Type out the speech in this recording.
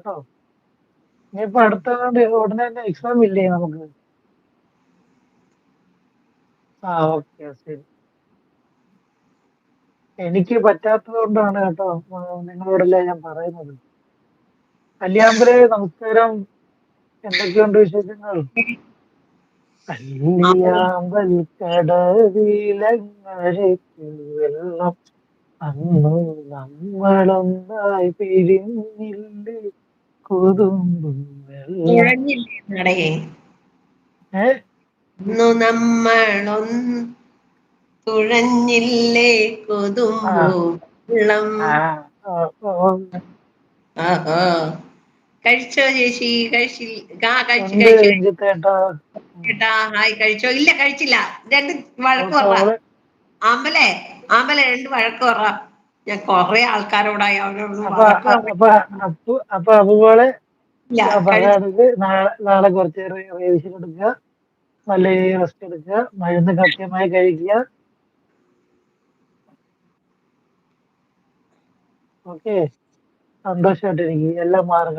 കേട്ടോ. ഇനിയിപ്പോ അടുത്ത ഉടനെ തന്നെ എക്സാം ഇല്ലേ നമുക്ക്? ആ, ഓക്കെ, ശരി. എനിക്ക് പറ്റാത്തത് കൊണ്ടാണ് കേട്ടോ നിങ്ങളോടല്ലേ ഞാൻ പറയുന്നത്. കല്യാമ്പരേ, നമസ്കാരം. എന്തൊക്കെയുണ്ട് വിശേഷങ്ങൾ? കല്ലിയാമ്പൽ കടവിലങ്ങരയ്ക്ക് വെള്ളം അന്നു നമ്മളൊന്നായി പിരിഞ്ഞില്ലേ കൊതുമ്പും വെള്ളം. തുഴഞ്ഞില്ലേ നടയേ ഏ ഇന്നു നമ്മളൊന്ന് തുഴഞ്ഞില്ലേ ആ കൊതുമ്പു വെള്ളം. ആ ആ, ആ, ആഹാ. കഴിച്ചോ ചേച്ചി? കഴിച്ചില്ല? കഴിച്ചു ഉണ്ട് കഴിച്ചു കഴിച്ചു രഞ്ജിത്തേട്ടാ. കേട്ടാ. ഹായ്, കഴിച്ചോ? ഇല്ല, കഴിച്ചില്ല. രണ്ട് വഴക്ക് അപ്പൊ പറ. അവള് അമലെ, അമലെ, രണ്ട് വഴക്ക് പറ. ഞാൻ കൊറേ ആൾക്കാരോടായി അവരോട് അപ്പൊ വഴക്ക് പറ. അപ്പൊ അപ്പൊ അതുപോലെ ഇല്ല, കഴിച്ചു. പറയുകയാണെങ്കിൽ നാളെ കുറച്ച് റിവിഷൻ എടുക്കുക, നല്ല റെസ്റ്റ് എടുക്കുക, മരുന്ന് കൃത്യമായി കഴിക്കുക. ഓക്കെ, സന്തോഷമായിട്ടിരിക്കും, എല്ലാം മാറും.